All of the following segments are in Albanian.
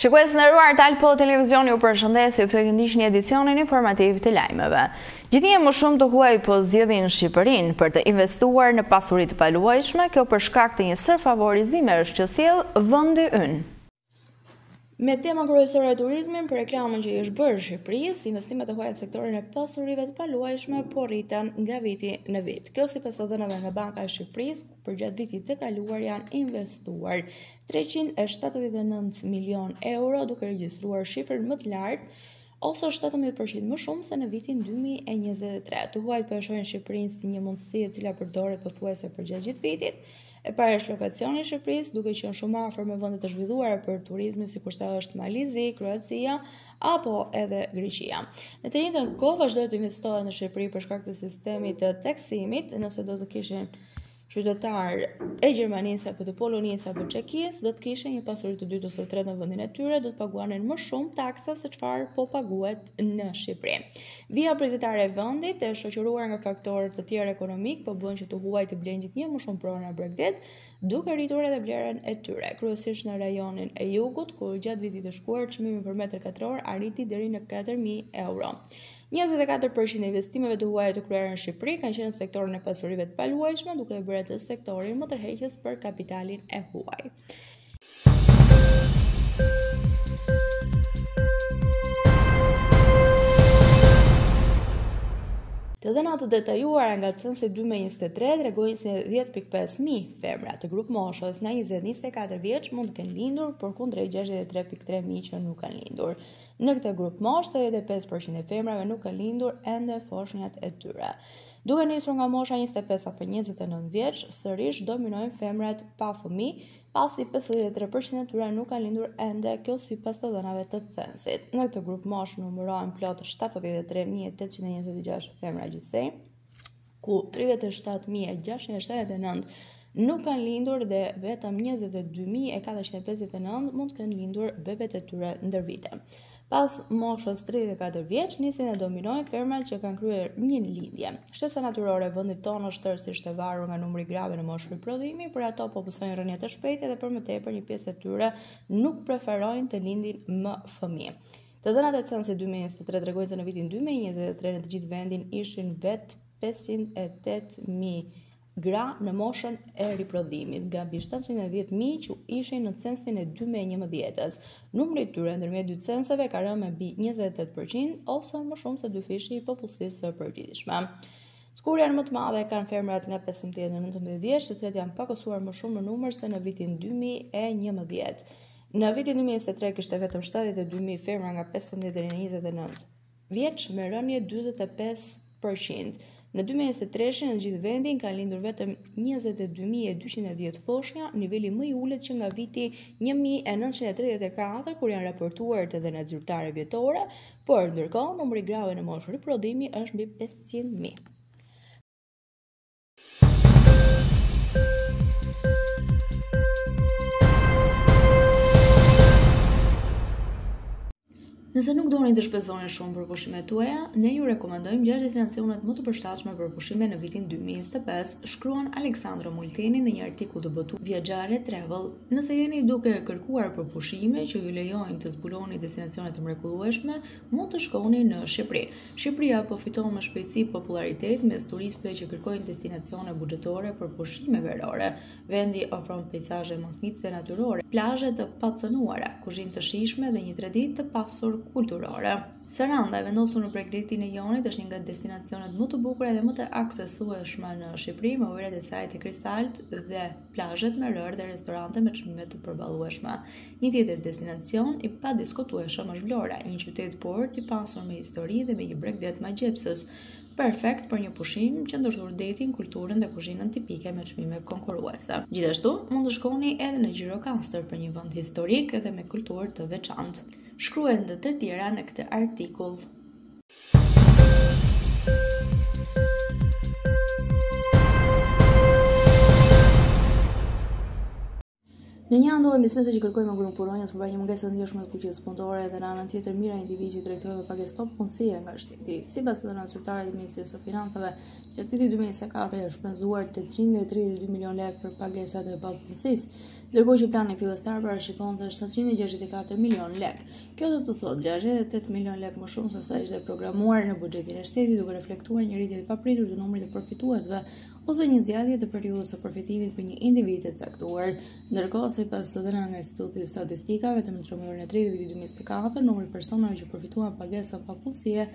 Shikues të nderuar, Talpo Televizioni ju përshëndes, ju ftoj të ndiqni edicionin informativ të lajmeve. Gjithnjë më shumë të huaj po zgjedhin Shqipërinë për të investuar në pasuri të paluajshme, kjo për shkak të një sërfavorizime që sjell vendi ynë. Me tema kryesore e turizmin, për reklamën që i është bërë Shqipërisë, investimet e huaja në sektorin e pasurive të paluajshme po rriten nga viti në vit. Kjo sipas të dhënave nga Banka e Shqipërisë, për gjatë vitit të kaluar janë investuar 379 milion euro, duke regjistruar shifrën më të lartë, ose 17% më shumë se në vitin 2023. Të huajt po e shohin Shqipërinë si një mundësi e cila përdoret pothuajse për gjatë gjithë vitit. E para është lokacioni i Shqipërisë, duke qenë shumë afër me vende të zhvilluara për turizmin, sikurse është Malizi, Kroacia apo edhe Greqia. Në të njëjtën kohë vazhdojnë të investohen në Shqipëri për shkak të sistemit të taksimit, nëse do të kishin qytetar e Gjermanisë apo të Polonisë apo Çekisë, do të kishin një pasuri të dytë ose të tretë në vendin e tyre, do të paguanin më shumë taksa se çfarë po paguhet në Shqipëri. Vija pritëtare e vendit e shoqëruar nga faktorë të tjerë ekonomik po bën që të huajt të blejnë gjithnjë më shumë pronë Brexit, duke rritur edhe vlerën e tyre, kryesisht në rajonin e jugut, ku gjatë vitit të shkuar çmimi për metër katror arriti deri në 4.000 euro. 24% e investimeve të huaja të kryera në Shqipëri kanë qenë në sektorin e pasurive të paluajshme, duke e bërë atë sektorin më tërheqës për kapitalin e huaj. Të dhënat të detajuara nga censi 2023 tregojnë se 10.500 femra të grup moshës nga 20-24 vjeç mund të kenë lindur, përkundër 63.300 që nuk kanë lindur. Në këtë grup moshë, 85% e femrave nuk kanë lindur ende foshnjat e tyre. Duke nisur nga mosha 25 apo 29 vjeç, sërish dominojnë femrat pa fëmijë, pasi 53% e tyre nuk kanë lindur ende, kjo sipas të dhënave të censit. Në këtë grup moshë numërohen plot 73.826 femra gjithsej, ku 37.679 nuk kanë lindur dhe vetëm 22.459 mund të kenë lindur bebet e tyre ndër vite. Pas moshës 34 vjeç, nisin e dominojnë femrat që kanë kryer një lindje. Shtesa natyrore e vendit tonë është tërësisht e varur nga numri grave në moshë riprodhimi, por ato po pësojnë rënje të shpejtë dhe për më tepër një pjesë e tyre nuk preferojnë të lindin më fëmijë. Të dhënat e censit 2023 tregojnë se në vitin 2023 në të gjithë vendin ishin vetë 508.000 gra në moshën e riprodhimit, nga mbi 710.000 që ishin në censin e 2011-s. Numri i tyre ndërmjet dy censeve ka rënë me mbi 28% ose më shumë se 2/3 i popullsisë së përgjithshme. Skurjen më të madhe kanë femrat nga 15 deri në 19 vjeç, të cilët janë pakësuar më shumë në numër se në vitin 2011. Në vitin 2023 kishte vetëm 72.000 femra nga 15 deri në 29 vjeç, me rënje 45%. Në 2023 në gjithë vendin kanë lindur vetëm 22.210 foshnja, niveli më i ulët që nga viti 1934, kur janë raportuar të dhënat zyrtare vjetore, por ndërkohë numri i grave në moshë riprodhimi është mbi 500.000. Nëse nuk doni të shpenzoni shumë për pushimet tuaja, ne ju rekomandojmë 6 destinacionet më të përshtatshme për pushime në vitin 2025, shkruan Aleksandro Multeni në një artikull të botuar Viaggiare Travel. Nëse jeni duke kërkuar për pushime që ju lejojnë të zbuloni destinacione të mrekullueshme, mund të shkoni në Shqipëri. Shqipëria po fiton me shpejtësi popularitet mes turistëve që kërkojnë destinacione buxhetore për pushime verore. Vendi ofron peizazhe mahnitse natyrore, plazhe të pacënuara, kuzhinë të shijshme dhe një traditë të pasur kulturore. Saranda, e vendosur në Bregdetin e Jonit, është një nga destinacionet më të bukura dhe më të aksesueshme në Shqipëri, me ujërat e saj të kristalt dhe plazhet me rër dhe restorante me çmime të përballueshme. Një tjetër destinacion i padiskutueshëm është Vlora, një qytet port i pasur me histori dhe me një Bregdet magjepsës, perfekt për një pushim që ndërthur detin, kulturën dhe kuzhinën tipike me çmime konkurruese. Gjithashtu, mund të shkoni edhe në Gjirokastër për një vend historik dhe me kulturë të veçantë. Shkruhen dhe të tjera në këtë artikull. Në një anë biznese që kërkojnë më grupuronjës përpara një mungese ndjeshme të fuqisë punëtore dhe në anën tjetër mira individë që drejtojnë pagesë papunësie nga shteti. Sipas dhënave zyrtare të Ministrisë së Financave, gjatë vitit 2024 është shpenzuar 832 milion lekë për pagesat e papunësisë, ndërkohë që plani fillestar parashikonte 764 milion lekë. Kjo do të thotë 68 milion lekë më shumë se sa ishte programuar në buxhetin e shtetit, duke reflektuar një rritje të papritur të numrit të përfituesve ose një zgjatje të periudhës së përfitimit për një individ të caktuar. Ndërkohë, sipas dhënave nga Instituti i Statistikave, vetëm në muajin e 3 të vitit 2024, numri personave që përfituan pagesa papunësie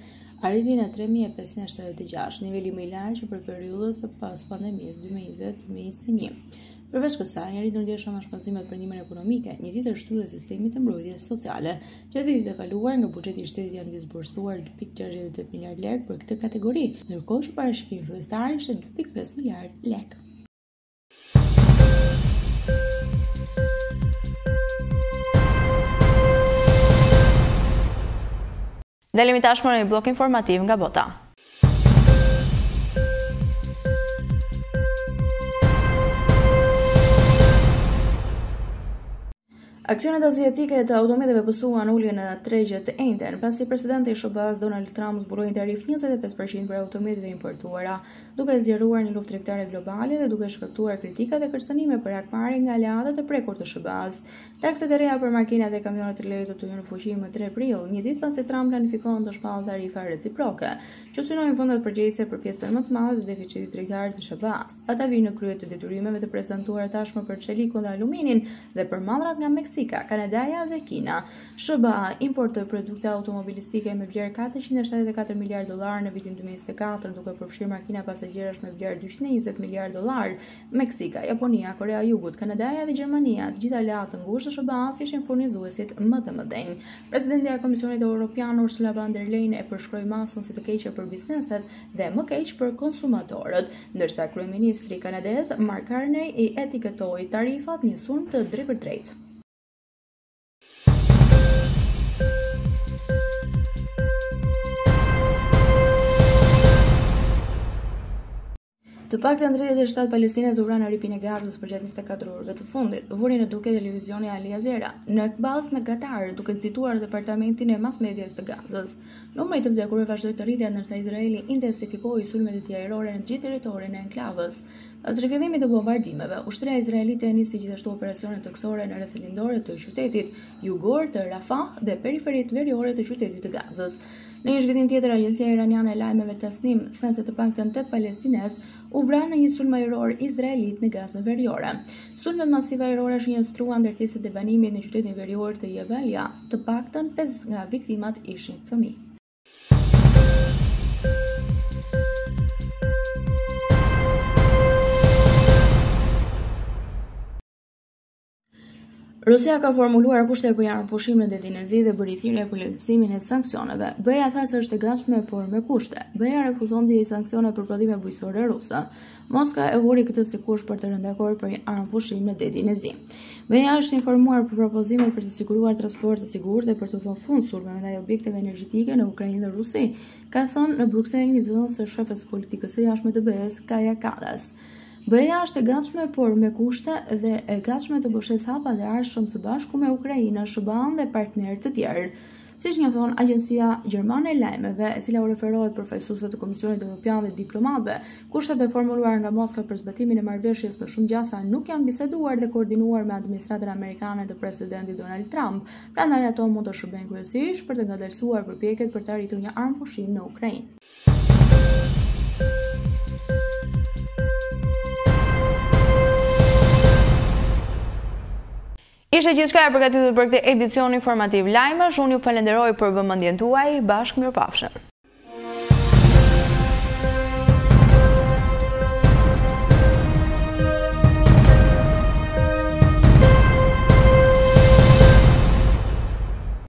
arriti në 3576, niveli më i lartë që për periudhën së pas pandemisë 2020-2021. Përveç kësaj, rritën ndjeshëm në shpenzimet për ndihmën ekonomike, një tjetër shtyllë e sistemit të mbrojtjes sociale. Gjatë vitit të kaluar, nga buxheti i shtetit janë disbursuar 2.68 miliard lekë për këtë kategori, ndërkohë që parashikimi fillestar ishte 2.5 miliard lekë. Dalemi tashmë në një blok informativ nga bota. Aksionet aziatike të automjeteve pësuan uljen në tregjet e njëjtën, pasi presidenti i SBA-s Donald Trump zbuloi një tarif 25% për automjetet e importuara, duke zgjeruar një luftë tregtare globale dhe duke shkaktuar kritika dhe kërcënime për hakmarrje nga aleatët e prekur të SBA-s. Takset e reja për makinat dhe kamionet të lehtë do të hyjnë në fuqi më 3 prill, një ditë pasi Trump planifikon të shpallë tarifa reciproke, që synojnë fondet përgjegjëse për pjesën më të madhe të deficitit tregtar të SBA-s. Ata vijnë në krye të detyrimeve të prezantuara tashmë për çelikun dhe aluminin dhe për mallrat nga Meksika, Kanadaja dhe Kina. SBA importoi produkte automobilistike me vlerë 474 miliard dollar në vitin 2024, duke përfshirë makina pasagjerash me vlerë 220 miliard dollar. Meksika, Japonia, Korea e Jugut, Kanadaja dhe Gjermania, të gjitha aleatë të ngushtë të SBA-s ishin furnizuesit më të mëdhenj. Presidenti i Komisionit Evropian Ursula von der Leyen e përshkroi masën si të keqe për bizneset dhe më keq për konsumatorët, ndërsa kryeministri kanadez Mark Carney i etiketoi tarifat një sulm të drejtpërdrejtë. Të paktën 37 palestinezë u vranë në ripin e Gazës përgjatë 24 orëve të fundit, vuri në duke televizioni Al Jazeera në Ekballs në Katar, duke cituar departamentin e mas medias të Gazës. Numri të vdekurve vazhdoi të rritet ndërsa Izraeli intensifikoi sulmet e tij ajrore në gjithë territorin e enklavës. Pas rifillimit të bombardimeve, ushtria izraelite nisi gjithashtu operacione toksore në rreth lindore të qytetit jugor të Rafah dhe periferit veriore të qytetit të Gazës. Në një zhvillim tjetër, agjencia iraniane e lajmeve Tasnim thënë se të paktën 8 palestinezë u vranë në një sulm ajror izraelit në Gazën veriore. Sulmet masive ajrore shënjestruan ndërtesat e banimit në qytetin verior të Jabalia. Të paktën 5 nga viktimat ishin fëmijë. Rusia ka formuluar kushte për jarmëpushim në detin e Zi dhe bëri thirrje për lehtësimin e sanksione. BE-ja tha se është e gatshme, por me kushte. BE-ja refuzon ndjej sanksione për prodhime bujqësore ruse. Moska e vuri këtë si kusht për të rënë dakord për jarmëpushim në detin e Zi. BE-ja është informuar për propozimet për të siguruar transport të sigurt dhe për të dhënë fund sulmeve ndaj objekteve energjetike në Ukrainë dhe Rusi, ka thënë në Bruksel një zëdhënës së shefes politikës së jashtme të BE-s, Kaja Kallas. BE-ja është e gatshme, por me kushte dhe e gatshme të bështes hapa dhe arshëm së bashku me Ukraina, SBA-n dhe partnerë të tjerë. Siç njofton agjencia gjermane e lajmeve, e cila u referohet përfaqësuesve të Komisionit Evropian dhe diplomatëve, kushtet e formuluara nga Moska për zbatimin e marrëveshjes me shumë gjasa nuk janë biseduar dhe koordinuar me administratën amerikane të presidentit Donald Trump. Prandaj ato mund të shërbejnë kryesisht për të ngadalësuar përpjekjet për të arritur një armëpushim në Ukrainë. Ishte gjithçka e përgatitur për këtë edicion informativ lajmesh. Unë ju falenderoj për vëmendjen tuaj. Bashkë mirëpafshim.